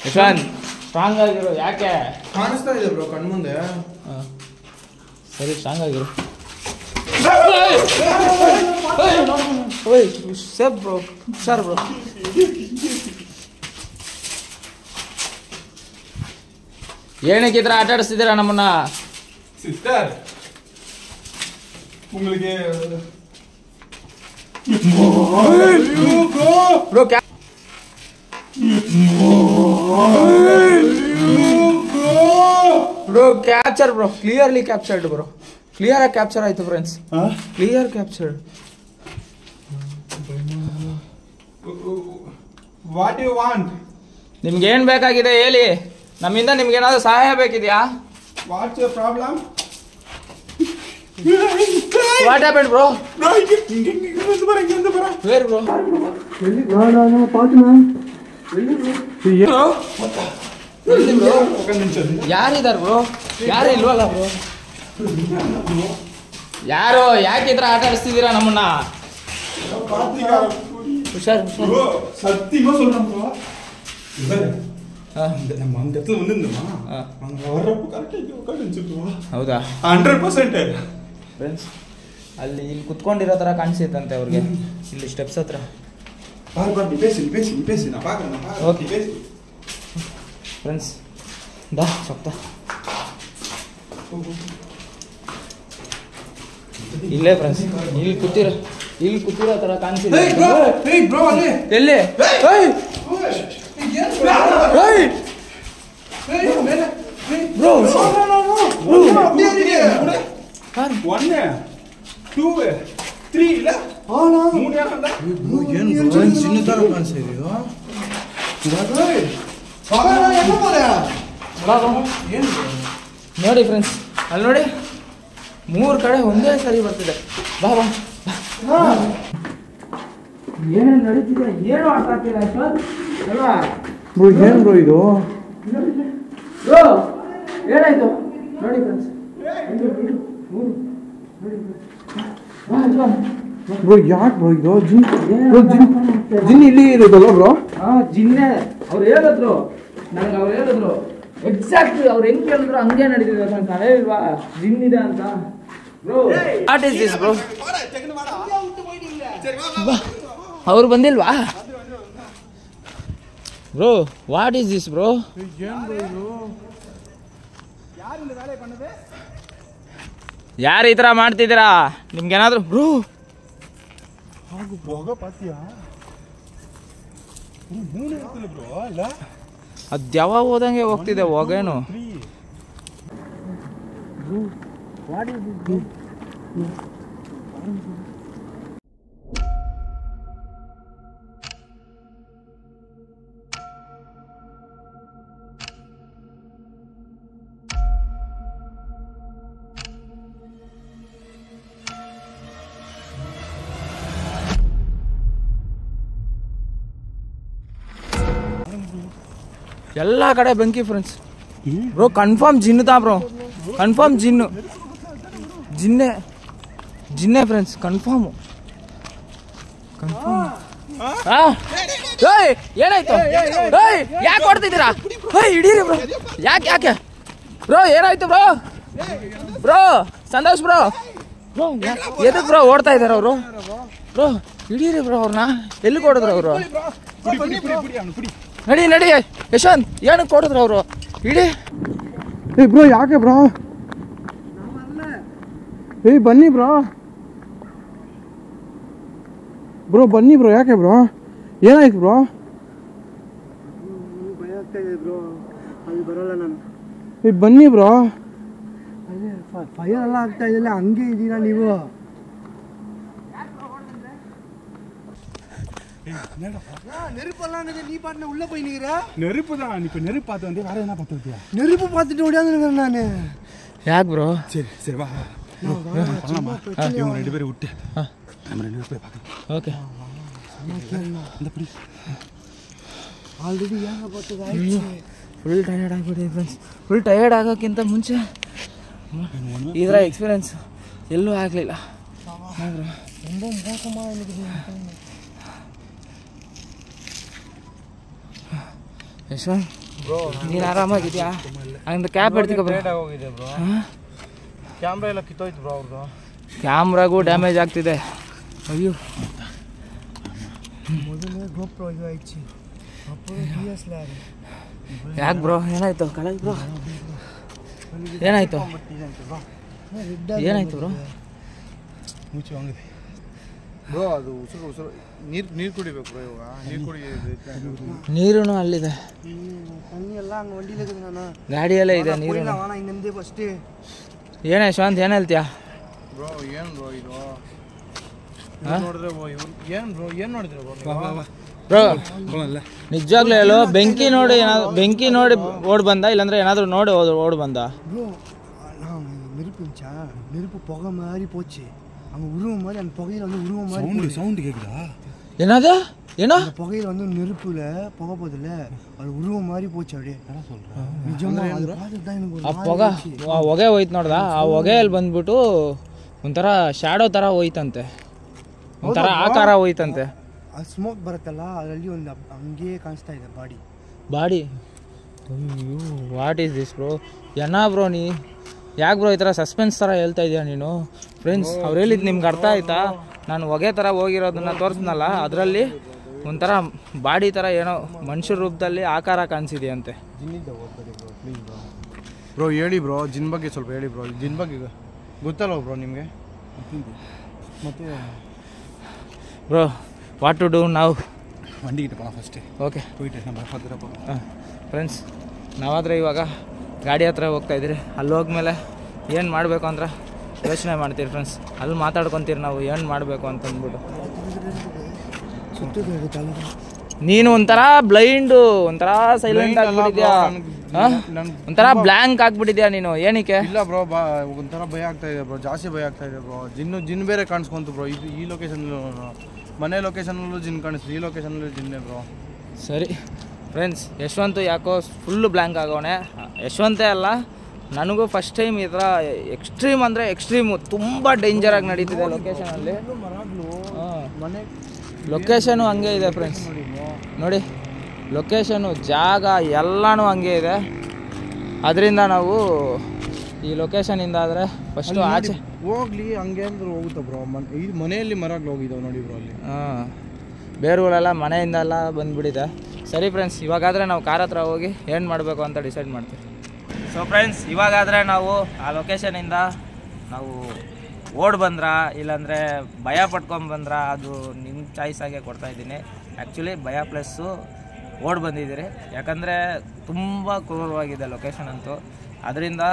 Yashwant strong ಆಗಿರು. ಯಾಕೆ? ಕಾಣಿಸ್ತಾ ಇದೆ ಬ್ರೋ ಕಣ್ಮುಂದೆ. ಸರಿ ಸ್ಟ್ರಾಂಗ್ ಆಗಿರು. Safe bro. ಸರ್ ಬ್ರೋ ಏನಕ್ಕೆ ಈ ಥರ ಆಟ ಆಡಿಸ್ತಿದ್ದೀರಾ ನಮ್ಮನ್ನ? சிஸ்டர் உங்களுக்கு bro bro capture bro. Clearly captured bro. Clear ಆಗಿ ಕ್ಯಾಪ್ಚರ್ ಆಯ್ತು friends. Clear captured. What you want? ನಿಮ್ಗೆ ಏನ್ ಬೇಕಾಗಿದೆ ಹೇಳಿ. ನಮ್ಮಿಂದ ನಿಮ್ಗೆ ಏನಾದ್ರು ಸಹಾಯ ಬೇಕಿದ್ಯಾ? What's your problem? What happened bro? Where bro? ಯಾರಿದ್ದಾರೆ ಬ್ರೋ? ಯಾರು ಇಲ್ವಲ್ಲ ಬ್ರೋ? ಯಾರು ಯಾಕೆ ಈ ಥರ ಆಟ ಆಡಿಸ್ತಿದ್ದೀರಾ ನಮ್ಮನ್ನ? ಹುಷಾರು சத்தியமா சொல்றேன் ப்ரோ. நம்ம அந்த இடத்துல வந்துருந்தோமா, அங்க வரப்போ கரெக்டாக உட்காந்து ಹೌದಾ? 100%. ಫ್ರೆಂಡ್ಸ್ ಅಲ್ಲಿ ಇಲ್ಲಿ ಕುತ್ಕೊಂಡಿರೋ ಥರ ಕಾಣಿಸುತ್ತಂತೆ ಅವ್ರಿಗೆ, ಇಲ್ಲಿ ಸ್ಟೆಪ್ಸ್ ಹತ್ರ. நீ பேசு நான் பார்க்குறேன். ஓகே பேசு ಫ್ರೆಂಡ್ಸ್. ದಾ ಸಪ್ತ ಇಲ್ಲೇ ಫ್ರೆಂಡ್ಸ್, ಇಲ್ಲಿ ಕೂತಿರೋ ಥರ ಕಾಣಿಸಿದೆ. ಎಲ್ಲಿ? ಬ್ರೋ 1 2 3 ಇಲ್ಲ 3 ಯಾಕಂದ ಏನು ಚಿನ್ನ ಥರ ಕಾಣಿಸ್ತಿದೆ ಇದು. ನೋಡಿ ಫ್ರೆಂಡ್ಸ್, ಅಲ್ಲಿ ನೋಡಿ 3 ಕಡೆ ಒಂದೇ ಸರಿ ಬರ್ತಿದೆ. ಬಾ ಬಾ ಏನೇನು ನಡೀತಿದೆ ಏನು ಅರ್ಥ ಆಗ್ತಿಲ್ಲ ಅಲ್ವಾ ಬ್ರೋ? ಏನು ಬ್ರೋ ಇದು? ಬ್ರೋ ಏನಾಯ್ತು ನೋಡಿ ಫ್ರೆಂಡ್ಸ್. ಬ್ರೋ ಯಾಕೆ ಬ್ರೋ ಇದು? ಜಿನ್ ಇಲ್ಲಿ ಇರೋದಲ್ಲ ಬ್ರೋ? ಜಿನ್ನೆ ಅವ್ರು ಹೇಳಿದ್ರು ನನಗೆ, ಅವ್ರು ಹೇಳಿದ್ರು ಎಕ್ಸಾಕ್ಟ್ ಅವ್ರು ಹೆಂಗ್ ಕೇಳಿದ್ರು ಹಂಗೆ ನಡೀತಿದೆ. ನಾನು ಹೇಳಿಲ್ವಾ ಜಿನ್ ಇದೆ ಅಂತ. Bro what is this bro? ಅವ್ರು ಬಂದಿಲ್ವಾ bro? What is this bro? ಯಾರು ಈ ಥರ ಮಾಡ್ತಿದ್ದೀರಾ? ನಿಮ್ಗೇನಾದ್ರು ಬ್ರೋ ಅದು ಯಾವಾಗ ಹೋದಂಗೆ ಹೋಗ್ತಿದೆ ಹೊಗೇನು. ಎಲ್ಲ ಕಡೆ ಬೆಂಕಿ ಫ್ರೆಂಡ್ಸ್. ಬ್ರೋ ಕನ್ಫರ್ಮ್ ಜಿನ್ನುತಾ ಬ್ರೋ, ಕನ್ಫರ್ಮ್ ಜಿನ್ನೆ ಫ್ರೆಂಡ್ಸ್, ಕನ್ಫರ್ಮ್. ಏನಾಯ್ತು? ಯಾಕೆ ಹೊಡ್ತಿದ್ದೀರಾ? ಹಿಡೀರಿ ಬ್ರೋ. ಯಾಕೆ ಬ್ರೋ? ಏನಾಯ್ತು ಬ್ರೋ? ಸಂತೋಷ್ ಬ್ರೋ ಎದಕ್ ಬ್ರೋ ಓಡ್ತಾ ಇದಾರೆ ಅವರು? ಬ್ರೋ ಹಿಡೀರಿ ಬ್ರೋ ಅವ್ರನ್ನ. ಎಲ್ಲಿಗೆ ಹೊಡೆದ್ರು ಅವರು? ನಡಿ ಯಶವಂತ್, ಏನಕ್ಕೆ ಕೊಡಿದ್ರು ಅವರು? ಇಡೀ ಬ್ರೋ ಯಾಕೆ ಬ್ರೋ? ಬನ್ನಿ ಬ್ರೋ ಬನ್ನಿ ಬ್ರೋ. ಯಾಕೆ ಬ್ರೋ? ಏನಾಯ್ತು ಬ್ರೋ? ಭಯ ಆಗ್ತಾ ಇದೆ ಬ್ರೋ, ಅಲ್ಲಿ ಬರೋಲ್ಲ ನಾನು. ಬನ್ನಿ ಬ್ರೋ. ಅದೇ ಫೈರ್ ಎಲ್ಲ ಆಗ್ತಾ ಇದೆಯಲ್ಲ, ಹಂಗೆ ಇದ್ದೀರಾ ನೀವು? நெருப்பெல்லாம் நீ பாட்டு உள்ள போய் நிக்கிற. நெருப்பு தான். இப்ப நெருப்பு பார்த்து வந்து வேற என்ன பார்த்து வந்தியா? நெருப்பு பார்த்துட்டு ஓடியாந்துருக்கேன் நானு. யாக் ப்ரோ? சரி வா பண்ணலாமா? இவங்க 2 பேரும் விட்டு நம்ம 2 பேரும் போய் பார்க்கலாம். ஓகே இந்த பிடி ಆಲ್ರೆಡಿ ಯಾರು ಗೊತ್ತಾಯ್ತು. ಫುಲ್ ಟಯರ್ಡ್ ಆಗಿಬಿಟ್ಟಿದೆ ಫ್ರೆಂಡ್ಸ್. ಫುಲ್ ಟಯರ್ಡ್ ಆಗೋಕ್ಕಿಂತ ಮುಂಚೆ ಈ ಥರ ಎಕ್ಸ್ಪೀರಿಯನ್ಸ್ ಎಲ್ಲೂ ಆಗಲಿಲ್ಲ. ரொம்ப மோசமாக இருக்குது. ಯಶವಂತ್ ಬ್ರೋ ನೀನು ಆರಾಮಾಗಿದ್ಯಾ? ಹಂಗೆ ಕ್ಯಾಬ್ ಎಡ್ತಿಕೊ ಬ್ರೋ. ಹೋಗಿದೆ ಬ್ರೋ, ಕ್ಯಾಮ್ರಾ ಎಲ್ಲ ಕಿತ್ತೋಯ್ತು ಬ್ರೋ ಅವ್ರದ್ದು. ಕ್ಯಾಮ್ರಾಗೂ ಡ್ಯಾಮೇಜ್ ಆಗ್ತಿದೆ. ಅಯ್ಯೋ ಮೊದಲೇ ಗೋಪ್ರೋ ಇದು ಆಯ್ತು, ಅಪ್ಪರು DSLR. ಯಾಕೆ ಬ್ರೋ? ಏನಾಯ್ತು ಕಳೆ ಬ್ರೋ? ಏನಾಯ್ತು ಬ್ರೋ? ಮೂಚೆ ವಾಂಗಿದೆ ಬ್ರೋ. ಅದು ಉಸಿರು ನೀರು ಕುಡಿಬೇಕು ಬ್ರೋ. ಇವಾಗ ನೀರು ಕುಡಿಯೋದು. ನೀರು ಅಲ್ಲಿದೆ, ತಣ್ಣಿ ಎಲ್ಲ ಹಂಗೆ ಹೊಂಡಿಲಿದೆ. ನಾನು ಗಾಡಿಯಲ್ಲೇ ಇದೆ ನೀರು. ಹಿಂದೆ ಫಸ್ಟೇ ಏನು ಯಶವಂತ್ ಏನು ಹೇಳ್ತೀಯಾ ಬ್ರೋ? ಏನು ಬ್ರೋ ಇದು ನೋಡಿದ್ರೆ ಏನು ಬ್ರೋ? ಏನು ನೋಡಿದ್ರೆ ಬ್ರೋ? ನಿಜವಾಗ್ಲೂ ಹೇಳು, ಬೆಂಕಿ ನೋಡಿ ಬೆಂಕಿ ನೋಡಿ ಓಡ್ ಬಂದ, ಇಲ್ಲಾಂದ್ರೆ ಏನಾದರೂ ನೋಡಿ ಓಡ್ ಬಂದ? ப்ரோ நான் நெருப்பு இருந்துச்சா, நெருப்பு புகை மாதிரி போச்சு. அங்கே உருவம் மாதிரி, அந்த புகையில் வந்து உருவம் மாதிரி சவுண்டு கேக்குதா? என்னது ಏನೋ புகையில் வந்து நெருப்புல புகை போதில்ல அது உருவம் மாதிரி போச்சு அப்படியே ನಿಜமா ಅದು பார்த்துட்டு தான் எனக்கு ಆ ಹೊಗೆ ಹೋಯ್ತು ನೋಡ್ದ ಆ ಹೊಗೆಯಲ್ಲಿ ಬಂದ್ಬಿಟ್ಟು ಒಂಥರ ಶ್ಯಾಡೋ ಥರ ಹೋಯ್ತಂತೆ ಒಂಥರ ಆಕಾರ ಹೋಯ್ತಂತೆ ಆ ಸ್ಮೋಕ್ ಬರುತ್ತಲ್ಲ ಅದರಲ್ಲಿ ಒಂದು ಹಂಗೆ ಕಾಣಿಸ್ತಾ ಇದೆ body what is this bro bro ನೀ ಯಾಕೆ ಬ್ರೋ ಈ ಥರ ಸಸ್ಪೆನ್ಸ್ ಥರ ಹೇಳ್ತಾ ಇದೆಯಾ ನೀನು ಫ್ರೆಂಡ್ಸ್ ಅವ್ರು ಹೇಳಿದ್ದು ನಿಮ್ಗೆ ಅರ್ಥ ಆಯ್ತಾ ನಾನು ಹೊಗೆ ಥರ ಹೋಗಿರೋದನ್ನ ತೋರಿಸ್ನಲ್ಲ ಅದರಲ್ಲಿ ಒಂಥರ ಬಾಡಿ ಥರ ಏನೋ ಮನುಷ್ಯ ರೂಪದಲ್ಲಿ ಆಕಾರ ಕಾಣಿಸಿದೆಯಂತೆ ಬ್ರೋ ಹೇಳಿ ಬ್ರೋ ಜಿನ್ ಬಗ್ಗೆ ಸ್ವಲ್ಪ ಹೇಳಿ ಬ್ರೋ ಜಿನ್ ಬಗ್ಗೆ ಗೊತ್ತಲ್ವ ಬ್ರೋ ನಿಮಗೆ ಮತ್ತೆ ಬ್ರೋ ವಾಟ್ ಟು ಡೂ ನಾವು வண்டிக்கிட்ட போகலாம் ஃபஸ்ட்டு ಓಕೆ போயிட்டு நம்ம பார்த்துட்டு போகலாம் ಫ್ರೆಂಡ್ಸ್ ನಾವಾದರೆ ಇವಾಗ ಗಾಡಿ ಹತ್ರ ಹೋಗ್ತಾಯಿದ್ರಿ ಅಲ್ಲಿ ಹೋದ್ಮೇಲೆ ಏನು ಮಾಡಬೇಕು ಅಂದ್ರೆ ಯೋಚನೆ ಮಾಡ್ತೀರಿ ಫ್ರೆಂಡ್ಸ್ ಅಲ್ಲಿ ಮಾತಾಡ್ಕೊತೀರಿ ನಾವು ಏನು ಮಾಡಬೇಕು ಅಂತಂದ್ಬಿಟ್ಟು ನೀನು ಒಂಥರ ಬ್ಲೈಂಡು ಒಂಥರ ಸೈಲೆಂಟ್ ಆಗ್ಬಿಟ್ಟಿದ್ಯಾ ಒಂಥರ ಬ್ಲ್ಯಾಂಕ್ ಆಗ್ಬಿಟ್ಟಿದ್ಯಾ ನೀನು ಏನಕ್ಕೆ ಇಲ್ಲ ಬ್ರೋ ಒಂಥರ ಭಯ ಆಗ್ತಾ ಇದೆ ಬ್ರೋ ಜಾಸ್ತಿ ಭಯ ಆಗ್ತಾ ಇದೆ ಬ್ರೋ ಜಿನ್ ಬೇರೆ ಕಾಣಿಸ್ಕೊಂತು ಬ್ರೋ ಇದು ಈ ಲೊಕೇಶನ್ ಮನೆ ಲೊಕೇಶನಲ್ಲೂ ಜಿನ್ ಕಾಣಿಸ್ತು ಈ ಲೊಕೇಶನಲ್ಲೂ ಜಿನ್ನೇ ಬ್ರೋ ಸರಿ ಫ್ರೆಂಡ್ಸ್ ಯಶವಂತು ಯಾಕೋ ಫುಲ್ಲು ಬ್ಲ್ಯಾಂಕ್ ಆಗೋಣೆ ಯಶವಂತೇ ಅಲ್ಲ ನನಗೂ ಫಸ್ಟ್ ಟೈಮ್ ಈ ಥರ ಎಕ್ಸ್ಟ್ರೀಮ್ ಅಂದರೆ ಎಕ್ಸ್ಟ್ರೀಮು ತುಂಬ ಡೇಂಜರಾಗಿ ನಡೀತಿದೆ ಲೊಕೇಶನಲ್ಲಿ ಮನೆ ಲೊಕೇಶನು ಹಂಗೆ ಇದೆ ಫ್ರೆಂಡ್ಸ್ ನೋಡಿ ಲೊಕೇಶನು ಜಾಗ ಎಲ್ಲನೂ ಹಂಗೆ ಇದೆ ಅದರಿಂದ ನಾವು ಈ ಲೊಕೇಶನಿಂದ ಆದರೆ ಫಸ್ಟು ಆಚೆ ಹೋಗ್ಲಿ ಹಂಗೆ ಅಂದ್ರೆ ಹೋಗುತ್ತಾ ಬ್ರೋ ಇದು ಮನೆಯಲ್ಲಿ ಮರಗಳು ಹೋಗಿದ್ದಾವೆ ನೋಡಿ ಬ್ರೋ ಅಲ್ಲಿ ಬೇರುಗಳೆಲ್ಲ ಮನೆಯಿಂದೆಲ್ಲ ಬಂದುಬಿಟ್ಟಿದೆ ಸರಿ ಫ್ರೆಂಡ್ಸ್ ಇವಾಗಾದರೆ ನಾವು ಕಾರ್ ಹತ್ರ ಹೋಗಿ ಏನು ಮಾಡಬೇಕು ಅಂತ ಡಿಸೈಡ್ ಮಾಡ್ತೀವಿ ಸೊ ಫ್ರೆಂಡ್ಸ್ ಇವಾಗಾದರೆ ನಾವು ಆ ಲೊಕೇಶನಿಂದ ನಾವು ಓಡ್ ಬಂದ್ರಾ ಇಲ್ಲಾಂದರೆ ಭಯ ಪಟ್ಕೊಂಡ್ಬಂದ್ರಾ ಅದು ನಿಮ್ಮ ಚಾಯ್ಸಾಗೆ ಕೊಡ್ತಾಯಿದ್ದೀನಿ ಆ್ಯಕ್ಚುಲಿ ಭಯ ಪ್ಲಸ್ಸು ಓಡ್ ಬಂದಿದ್ದೀರಿ ಯಾಕಂದರೆ ತುಂಬ ಕ್ರೂರವಾಗಿದೆ ಲೊಕೇಶನ್ ಅಂತೂ ಅದರಿಂದ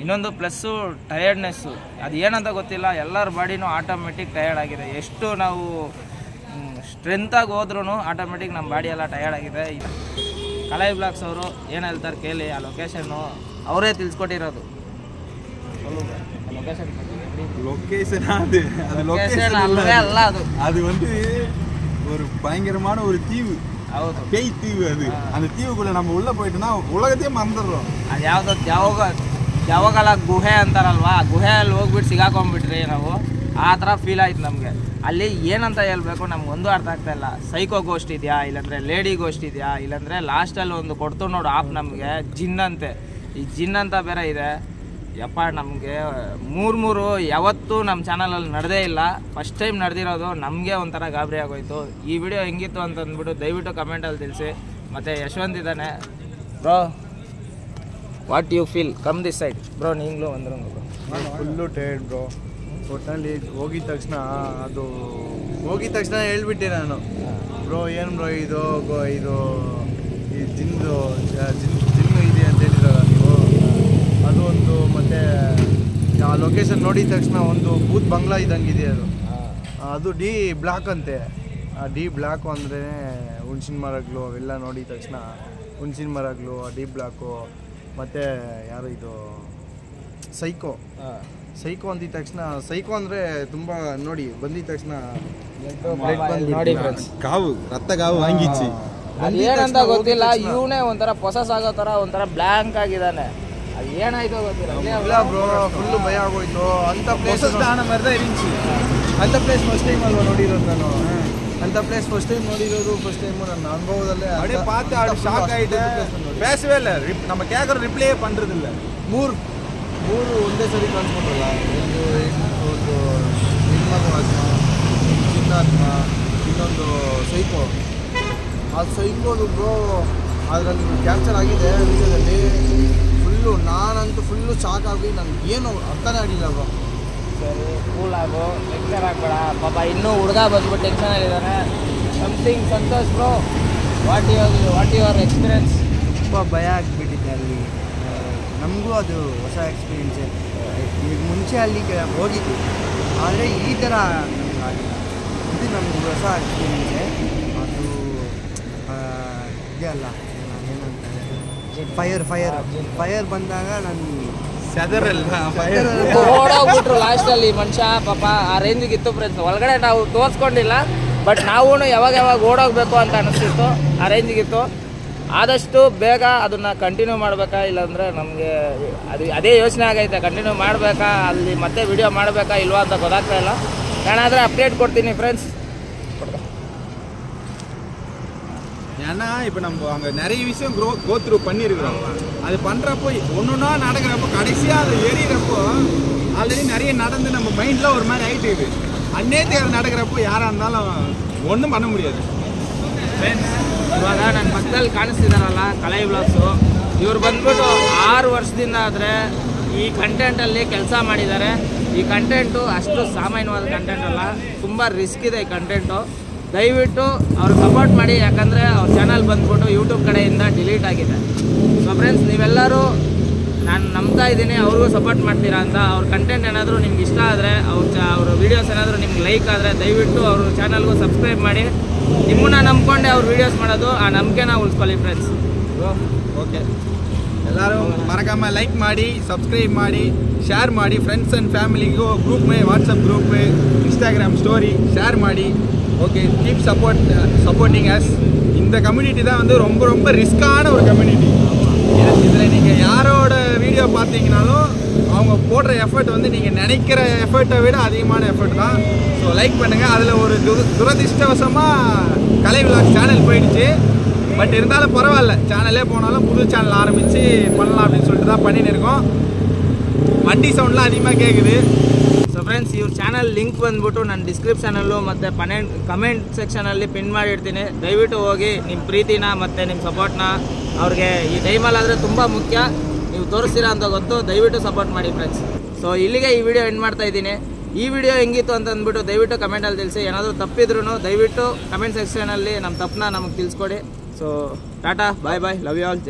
ಇನ್ನೊಂದು ಪ್ಲಸ್ಸು ಟಯರ್ಡ್ನೆಸ್ಸು ಅದು ಏನಂತ ಗೊತ್ತಿಲ್ಲ ಎಲ್ಲರ ಬಾಡಿನೂ ಆಟೋಮೆಟಿಕ್ ಟಯರ್ಡ್ ಆಗಿದೆ ಎಷ್ಟು ನಾವು ಸ್ಟ್ರೆಂತಾಗಿ ಹೋದ್ರೂ ಆಟೋಮೆಟಿಕ್ ನಮ್ಮ ಬಾಡಿ ಎಲ್ಲ ಟಯರ್ಡ್ ಆಗಿದೆ ಕಲೈ ಬ್ಲಾಗ್ಸ್ ಅವರು ಏನು ಹೇಳ್ತಾರೆ ಕೇಳಿ ಆ ಲೊಕೇಶನ್ನು ಅವರೇ ತಿಳಿಸ್ಕೊಟ್ಟಿರೋದು லொக்கேஷன் அது லொக்கேஷன் அல்ல அது வந்து ஒரு பயங்கரமான ஒரு தீவு பேய் தீவு அது அந்த தீவுக்குள்ள நம்ம உள்ள போயிட்டோம்னா ಉಲಗத்தையே ಮರೆந்துடுறோம் ಅದು ಯಾವುದೋ ಯಾವಾಗಲ್ಲ ಗುಹೆ ಅಂತಾರಲ್ವಾ ಗುಹೆಯಲ್ಲಿ ಹೋಗ್ಬಿಟ್ಟು ಸಿಗಾಕೊಂಡ್ಬಿಟ್ರಿ ನಾವು ಆ ಥರ ಫೀಲ್ ಆಯ್ತು ನಮಗೆ ಅಲ್ಲಿ ಏನಂತ ಹೇಳ್ಬೇಕು ನಮ್ಗೆ ಒಂದು ಅರ್ಥ ಆಗ್ತಾ ಇಲ್ಲ ಸೈಕೋ ಗೋಸ್ಟ್ ಇದೆಯಾ ಇಲ್ಲಾಂದರೆ ಲೇಡಿ ಗೋಸ್ಟ್ ಇದೆಯಾ ಇಲ್ಲಾಂದರೆ ಲಾಸ್ಟಲ್ಲಿ ಒಂದು ಕೊಡ್ತು ನೋಡು ಆಪ್ ನಮಗೆ ಜಿನ್ ಅಂತೆ ಈ ಜಿನ್ ಅಂತ ಬೇರೆ ಇದೆ ಯಪ್ಪ ನಮಗೆ ಮೂರು ಯಾವತ್ತೂ ನಮ್ಮ ಚಾನಲಲ್ಲಿ ನಡೆದೇ ಇಲ್ಲ ಫಸ್ಟ್ ಟೈಮ್ ನಡೆದಿರೋದು ನಮಗೆ ಒಂಥರ ಗಾಬರಿ ಆಗೋಯ್ತು ಈ ವಿಡಿಯೋ ಹೆಂಗಿತ್ತು ಅಂತಂದ್ಬಿಟ್ಟು ದಯವಿಟ್ಟು ಕಮೆಂಟಲ್ಲಿ ತಿಳಿಸಿ ಮತ್ತು ಯಶವಂತ್ ಇದ್ದಾನೆ bro what you feel come this side bro ನೀನು ಅಂದ್ರು ಫುಲ್ಲು ಟೈರ್ಡ್ ಬ್ರೋ ಒಟ್ಟಲ್ಲಿ ಹೋಗಿದ ತಕ್ಷಣ ಹೇಳ್ಬಿಟ್ಟೆ ನಾನು ಬ್ರೋ ಏನು ಬ್ರೋ ಇದು ಈ ಜಿನ್ನು ಇದೆ ಅಂತ ಹೇಳಿದ್ರಲ್ಲ ನೀವು ಅದು ಒಂದು ಮತ್ತು ಆ ಲೊಕೇಶನ್ ನೋಡಿದ ತಕ್ಷಣ ಒಂದು ಬೂತ್ ಬಂಗ್ಲಾ ಇದ್ದಂಗಿದೆ ಅದು ಡಿ ಬ್ಲಾಕ್ ಅಂತೆ ಆ ಡಿ ಬ್ಲಾಕು ಅಂದರೆ ಹುಣ್ಸಿನ ಮರಗಳು ಅವೆಲ್ಲ ನೋಡಿದ ತಕ್ಷಣ ಹುಣ್ಸಿನ ಮರಗಳು ಆ ಡಿ ಬ್ಲಾಕು ಮತ್ತು ಯಾರು ಇದು ಸೈಕೋ ಅಂದಿದ ತಕ್ಷಣ ಸೈಕೋ ಅಂದರೆ ತುಂಬ ನೋಡಿ ಬಂದಿದ ತಕ್ಷಣ ನೋಡಿ ಫ್ರೆಂಡ್ಸ್ ರಕ್ತ ಕಾವು ವಾಂಗಿಚ್ಚಿ ಅದೇನಂತ ಗೊತ್ತಿಲ್ಲ ಇವನೇ ಒಂಥರ ಪೊಸಸ್ ಆಗೋ ಥರ ಒಂಥರ ಬ್ಲ್ಯಾಂಕ್ ಆಗಿದ್ದಾನೆ ಅದು ಏನಾಯ್ತೋ ಗೊತ್ತಿಲ್ಲ ಇಲ್ಲ ಬ್ರೋ ಫುಲ್ಲು ಭಯ ಆಗೋಯ್ತು ಅಂಥ ಪ್ಲೇಸ್ ಅಂತ ಪ್ಲೇಸ್ ಫಸ್ಟ್ ಟೈಮ್ ಅಲ್ವಾ ನೋಡಿರೋದು ನಾನು ಅಂಥ ಪ್ಲೇಸ್ ಫಸ್ಟ್ ಟೈಮು ನನ್ನ ಅನುಭವದಲ್ಲೇ அப்படியே பார்த்து அப்படி ஷாக் ஆகிட்டு பேசவே இல்லை நம்ம கேட்குற ரிப்ளையே பண்ணுறதில்ல ಮೂರು ಒಂದೇ ಸರಿ ಕಾಣಿಸ್ಕೊಂಡ್ರಲ್ಲ ಒಂದು ಹೆಣ್ಮಗು ಆತ್ಮ ಚಿನ್ನಾತ್ಮ ಇನ್ನೊಂದು ಸೈಕೋ ಆ ಸೈಕೋದು ಬ್ರೋ ಅದರಲ್ಲಿ ಕ್ಯಾಪ್ಚರ್ ಆಗಿದೆ ವಿಡಿಯೋದಲ್ಲಿ ಫುಲ್ಲು ನಾನಂತೂ ಫುಲ್ಲು ಶಾಕ್ ಆಗಿ ನನಗೇನು ಅರ್ಥನೇ ಆಗಲಿಲ್ಲ ಬ್ರೋ ಸರಿ ಕೂಲ್ ಆಗೋ ಟೆನ್ಷನ್ ಆಗಬೇಡ ಪಾಪ ಇನ್ನೂ ಹುಡುಗ ಬಂದ್ಬಿಟ್ಟು ಟೆನ್ಷನಲ್ಲಿದ್ದಾನೆ something Santosh bro what your experience ತುಂಬ ಭಯ ಆಗಿಬಿಟ್ಟಿದೆ ಅಲ್ಲಿ ನಮಗೂ ಅದು ಹೊಸ ಎಕ್ಸ್ಪೀರಿಯೆನ್ಸೇ ಈಗ ಮುಂಚೆ ಅಲ್ಲಿ ಹೋಗಿದ್ದು ಆದರೆ ಈ ಥರ ನಮ್ಗೆ ಆಗಿಲ್ಲ ಇದು ನಮ್ಗೆ ಹೊಸ ಎಕ್ಸ್ಪೀರಿಯೆನ್ಸೇ ಅದು ಇದೆಯಲ್ಲ ಏನಂತಾರೆ ಫೈರ್ ಬಂದಾಗ ನಾನು ಓಡೋಗ್ಬಿಟ್ರು ಲಾಸ್ಟಲ್ಲಿ ಮನುಷ್ಯ ಪಾಪ ಆ ರೇಂಜಿಗೆ ಇತ್ತು ಫ್ರೆಂಡ್ಸ್ ಒಳಗಡೆ ನಾವು ತೋರಿಸ್ಕೊಂಡಿಲ್ಲ ಬಟ್ ನಾವು ಯಾವಾಗ ಓಡೋಗ್ಬೇಕು ಅಂತ ಅನಿಸ್ತಿತ್ತು, ಆ ರೇಂಜಿಗಿತ್ತು. ಆದಷ್ಟು ಬೇಗ ಅದನ್ನು ಕಂಟಿನ್ಯೂ ಮಾಡಬೇಕಾ, ಇಲ್ಲಾಂದರೆ ನಮಗೆ ಅದೇ ಯೋಚನೆ ಆಗೈತೆ, ಕಂಟಿನ್ಯೂ ಮಾಡಬೇಕಾ, ಅಲ್ಲಿ ಮತ್ತೆ ವಿಡಿಯೋ ಮಾಡಬೇಕಾ ಇಲ್ವಾ ಅಂತ ಗೊತ್ತಾಗ್ತಾ ಇಲ್ಲ. ನಾನಾದರೆ ಅಪ್ಡೇಟ್ ಕೊಡ್ತೀನಿ ஃப்ரெண்ட்ஸ். ஏன்னா இப்போ நம்ம அங்கே நிறைய விஷயம் கோத்ரூ பண்ணியிருக்கிறோம். அது பண்ணுறப்போ ஒன்றுன்னா நடக்கிறப்போ கடைசியாக அது எரியிறப்போ ஆல்ரெடி நிறைய நடந்து நம்ம மைண்டில் ஒரு மாதிரி ஆகிட்டு இருக்குது. ಅನ್ನೇತಿ ಅದು நடக்கிறப்போ ಯಾರಾக இருந்தாலும் ஒன்றும் பண்ண முடியாது. ಇವಾಗ ನನ್ನ ಪಕ್ಕದಲ್ಲಿ ಕಾಣಿಸ್ತಿದ್ದಾರಲ್ಲ ಕಲೈ ವ್ಲಾಗ್ಸು, ಇವ್ರು ಬಂದ್ಬಿಟ್ಟು 6 ವರ್ಷದಿಂದ ಆದರೆ ಈ ಕಂಟೆಂಟಲ್ಲಿ ಕೆಲಸ ಮಾಡಿದ್ದಾರೆ. ಈ ಕಂಟೆಂಟು ಅಷ್ಟು ಸಾಮಾನ್ಯವಾದ ಕಂಟೆಂಟ್ ಅಲ್ಲ, ತುಂಬ ರಿಸ್ಕ್ ಇದೆ ಈ ಕಂಟೆಂಟು. ದಯವಿಟ್ಟು ಅವ್ರು ಸಪೋರ್ಟ್ ಮಾಡಿ, ಯಾಕಂದರೆ ಅವ್ರ ಚಾನಲ್ ಬಂದ್ಬಿಟ್ಟು ಯೂಟ್ಯೂಬ್ ಕಡೆಯಿಂದ ಡಿಲೀಟ್ ಆಗಿದೆ. ಸೊ ಫ್ರೆಂಡ್ಸ್, ನೀವೆಲ್ಲರೂ ನಾನು ನಂಬ್ತಾ ಇದ್ದೀನಿ ಅವ್ರಿಗೂ ಸಪೋರ್ಟ್ ಮಾಡ್ತೀರಾ ಅಂತ. ಅವ್ರ ಕಂಟೆಂಟ್ ಏನಾದರೂ ನಿಮ್ಗೆ ಇಷ್ಟ ಆದರೆ, ಅವ್ರ ವೀಡಿಯೋಸ್ ಏನಾದರೂ ನಿಮ್ಗೆ ಲೈಕ್ ಆದರೆ ದಯವಿಟ್ಟು ಅವ್ರ ಚಾನಲ್ಗೂ ಸಬ್ಸ್ಕ್ರೈಬ್ ಮಾಡಿ. ನಿಮ್ಮನ್ನ ನಂಬ್ಕೊಂಡೆ ಅವ್ರು ವೀಡಿಯೋಸ್ ಮಾಡೋದು, ಆ ನಂಬಿಕೆನ ಉಳಿಸ್ಕೊಳ್ಳಿ ಫ್ರೆಂಡ್ಸ್. ಓಕೆ, ಎಲ್ಲರೂ ಮರಕಮ್ಮ ಲೈಕ್ ಮಾಡಿ, ಸಬ್ಸ್ಕ್ರೈಬ್ ಮಾಡಿ, ஷேர் ಮಾಡಿ, ஃப்ரெண்ட்ஸ் அண்ட் ஃபேமிலிக்கு group WhatsApp group, Instagram story share ಮಾಡಿ. Okay, keep supporting us. இந்த கம்யூனிட்டி தான் வந்து ரொம்ப ரொம்ப ரிஸ்க்கான ஒரு கம்யூனிட்டி. இதில் நீங்கள் யாரோட வீடியோ பார்த்தீங்கனாலும் அவங்க போடுற எஃபர்ட் வந்து நீங்கள் நினைக்கிற எஃபர்ட்டை விட அதிகமான எஃபர்ட் தான். ஸோ லைக் பண்ணுங்கள். அதில் ஒரு துரதிர்ஷ்டவசமாக கலை விலாக் சேனல் போயிடுச்சு. பட் இருந்தாலும் பரவாயில்ல, சேனலே போனாலும் புது சேனல் ஆரம்பித்து பண்ணலாம் அப்படின்னு சொல்லிட்டு தான் பண்ணின்னு இருக்கோம். வண்டி சவுண்ட்லாம் அதிகமாக கேட்குது. ಸೊ ಫ್ರೆಂಡ್ಸ್, ಇವ್ರ ಚಾನಲ್ ಲಿಂಕ್ ಬಂದ್ಬಿಟ್ಟು ನಾನು ಡಿಸ್ಕ್ರಿಪ್ಷನಲ್ಲೂ ಮತ್ತು ಕಮೆಂಟ್ ಸೆಕ್ಷನಲ್ಲಿ ಪಿನ್ ಮಾಡಿರ್ತೀನಿ. ದಯವಿಟ್ಟು ಹೋಗಿ ನಿಮ್ಮ ಪ್ರೀತಿನ ಮತ್ತು ನಿಮ್ಮ ಸಪೋರ್ಟ್ನ ಅವ್ರಿಗೆ ಈ ಟೈಮಲ್ಲಾದರೆ ತುಂಬ ಮುಖ್ಯ. ನೀವು ತೋರಿಸ್ತೀರಾ ಅಂತ ಗೊತ್ತು, ದಯವಿಟ್ಟು ಸಪೋರ್ಟ್ ಮಾಡಿ ಫ್ರೆಂಡ್ಸ್. ಸೊ ಇಲ್ಲಿಗೆ ಈ ವಿಡಿಯೋ ಎಂಡ್ ಮಾಡ್ತಾ ಇದ್ದೀನಿ. ಈ ವಿಡಿಯೋ ಹೆಂಗಿತ್ತು ಅಂತ ಅಂದ್ಬಿಟ್ಟು ದಯವಿಟ್ಟು ಕಮೆಂಟಲ್ಲಿ ತಿಳಿಸಿ. ಏನಾದರೂ ತಪ್ಪಿದ್ರೂ ದಯವಿಟ್ಟು ಕಮೆಂಟ್ ಸೆಕ್ಷನಲ್ಲಿ ನಮ್ಮ ತಪ್ಪನ್ನ ನಮಗೆ ತಿಳಿಸ್ಕೊಡಿ. So tata, bye bye, love you all.